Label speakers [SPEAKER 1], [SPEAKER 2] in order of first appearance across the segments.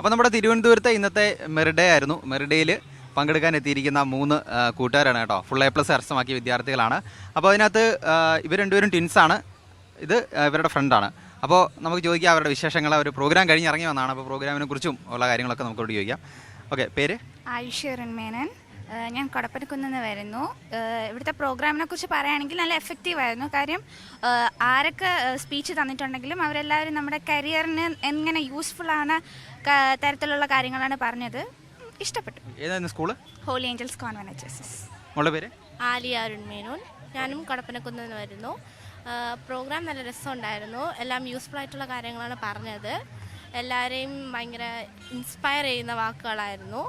[SPEAKER 1] അപ്പോൾ നമ്മുടെ തിരുവനന്തപുരത്തെ ഇന്നത്തെ മെറിഡേ ആയിരുന്നു. മെറിഡേയിൽ പങ്കെടുക്കാൻ എത്തിയിരിക്കുന്ന 3 കൂട്ടുകാരാണ് കേട്ടോ. ഫുൾ A+ കരസ്ഥമാക്കിയ വിദ്യാർത്ഥികളാണ്. അപ്പോൾ അതിനകത്ത് ഇവർ രണ്ടുപേരും ട്വിൻസാണ്. ഇത് ഇവരുടെ ഫ്രണ്ടാണ്. അപ്പോൾ നമുക്ക് ചോദിക്കാം അവരുടെ വിശേഷങ്ങൾ. ഒരു പ്രോഗ്രാം കഴിഞ്ഞ് ഇറങ്ങി വന്നതാണ്. അപ്പോൾ പ്രോഗ്രാമിനെ കുറിച്ചും ഉള്ള കാര്യങ്ങളൊക്കെ നമുക്കോട് ചോദിക്കാം. ഓക്കെ, പേര്?
[SPEAKER 2] ആയുഷ് മേനൻ. ഞാൻ കൊടപ്പനക്കുന്ന് വരുന്നു. ഇവിടുത്തെ പ്രോഗ്രാമിനെ കുറിച്ച് പറയുകയാണെങ്കിൽ നല്ല എഫക്റ്റീവ് ആയിരുന്നു. കാര്യം ആരൊക്കെ സ്പീച്ച് തന്നിട്ടുണ്ടെങ്കിലും അവരെല്ലാവരും നമ്മുടെ കരിയറിന് എങ്ങനെ യൂസ്ഫുൾ ആണ് തരത്തിലുള്ള കാര്യങ്ങളാണ് പറഞ്ഞത്. ഇഷ്ടപ്പെട്ടു.
[SPEAKER 1] ഏതായിരുന്നു school?
[SPEAKER 2] Holy Angels Convent HSS.
[SPEAKER 1] മോളുടെ പേര്?
[SPEAKER 3] ആലിയ അരുൺ മേനോൻ. ഞാനും കൊടപ്പനക്കുന്ന് വരുന്നു. പ്രോഗ്രാം നല്ല രസമുണ്ടായിരുന്നു. എല്ലാം യൂസ്ഫുൾ ആയിട്ടുള്ള കാര്യങ്ങളാണ് പറഞ്ഞത്. എല്ലാവരെയും ഭയങ്കര ഇൻസ്പയർ ചെയ്യുന്ന വാക്കുകളായിരുന്നു.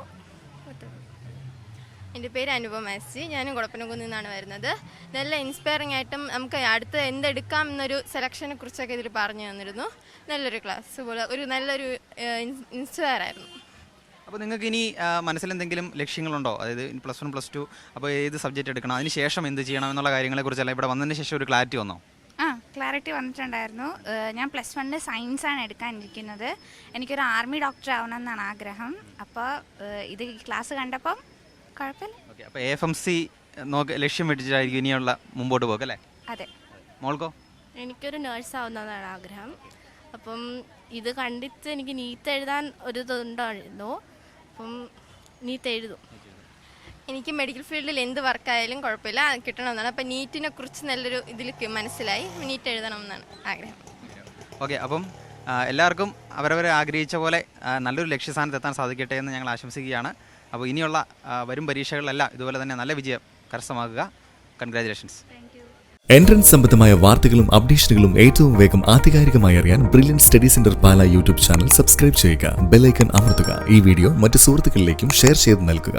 [SPEAKER 4] എൻ്റെ പേര് അനുപമ SG. ഞാനും കൊടപ്പനക്കുന്നിൽ നിന്നാണ് വരുന്നത്. നല്ല ഇൻസ്പയറിംഗ് ആയിട്ടും നമുക്ക് അടുത്ത് എന്തെടുക്കാം എന്നൊരു സെലക്ഷനെ കുറിച്ചൊക്കെ ഇതിൽ പറഞ്ഞു തന്നിരുന്നു. നല്ലൊരു ക്ലാസ് പോലെ ഒരു നല്ലൊരു ഇൻസ്പയർ ആയിരുന്നു.
[SPEAKER 1] അപ്പോൾ നിങ്ങൾക്ക് ഇനി മനസ്സിലെന്തെങ്കിലും ലക്ഷ്യങ്ങളുണ്ടോ? അതായത് +1 +2 അപ്പോൾ ഏത് സബ്ജക്റ്റ് എടുക്കണം, അതിന് ശേഷം എന്ത് ചെയ്യണം എന്നുള്ള കാര്യങ്ങളെക്കുറിച്ചല്ല ഇവിടെ വന്നതിന് ശേഷം ഒരു ക്ലാരിറ്റി വന്നോ?
[SPEAKER 2] ക്ലാരിറ്റി വന്നിട്ടുണ്ടായിരുന്നു. ഞാൻ +1 സയൻസാണ് എടുക്കാനിരിക്കുന്നത്. എനിക്കൊരു ആർമി ഡോക്ടർ ആവണം എന്നാണ് ആഗ്രഹം. അപ്പോൾ ഇത് ഈ ക്ലാസ് കണ്ടപ്പം കുഴപ്പമില്ല.
[SPEAKER 1] ഓക്കെ, അപ്പോൾ AFMC ലക്ഷ്യം വെച്ചിട്ടായിരിക്കും ഇനിയുള്ള മുമ്പോട്ട് പോകും അല്ലേ?
[SPEAKER 2] അതെ.
[SPEAKER 1] മോൾക്കോ?
[SPEAKER 3] എനിക്കൊരു നേഴ്സ് ആവുന്നതാണ് ആഗ്രഹം. അപ്പം ഇത് കണ്ടിട്ട് എനിക്ക് നീറ്റ് എഴുതാൻ ഒരു ഇതുണ്ടായിരുന്നു. അപ്പം നീറ്റ് എഴുതും.
[SPEAKER 4] എനിക്ക് മെഡിക്കൽ ഫീൽഡിൽ എന്ത് വർക്കായാലും കുഴപ്പമില്ല, കിട്ടണമെന്നാണ്. അപ്പം നീറ്റിനെ കുറിച്ച് നല്ലൊരു ഇതിൽ മനസ്സിലായി. നീറ്റ് എഴുതണം എന്നാണ് ആഗ്രഹം.
[SPEAKER 1] ഓക്കെ, അപ്പം എല്ലാവർക്കും അവരവരെ ആഗ്രഹിച്ച പോലെ നല്ലൊരു ലക്ഷ്യസ്ഥാനത്ത് എത്താൻ സാധിക്കട്ടെ എന്ന് ഞങ്ങൾ ആശംസിക്കുകയാണ്. അപ്പോൾ ഇനിയുള്ള വരും പരീക്ഷകളിലെല്ലാം ഇതുപോലെ തന്നെ നല്ല വിജയം കരസ്ഥമാക്കുക. കൺഗ്രാജുലേഷൻസ്.
[SPEAKER 5] എൻട്രൻസ് സംബന്ധമായ വാർത്തകളും അപ്ഡേഷനുകളും ഏറ്റവും വേഗം ആധികാരികമായി അറിയാൻ ബ്രില്യൻറ്റ് സ്റ്റഡി സെന്റർ പാല യൂട്യൂബ് ചാനൽ സബ്സ്ക്രൈബ് ചെയ്യുക. ബെൽ ഐക്കൺ അമർത്തുക. ഈ വീഡിയോ മറ്റ് സുഹൃത്തുക്കളിലേക്കും ഷെയർ ചെയ്ത് നൽകുക.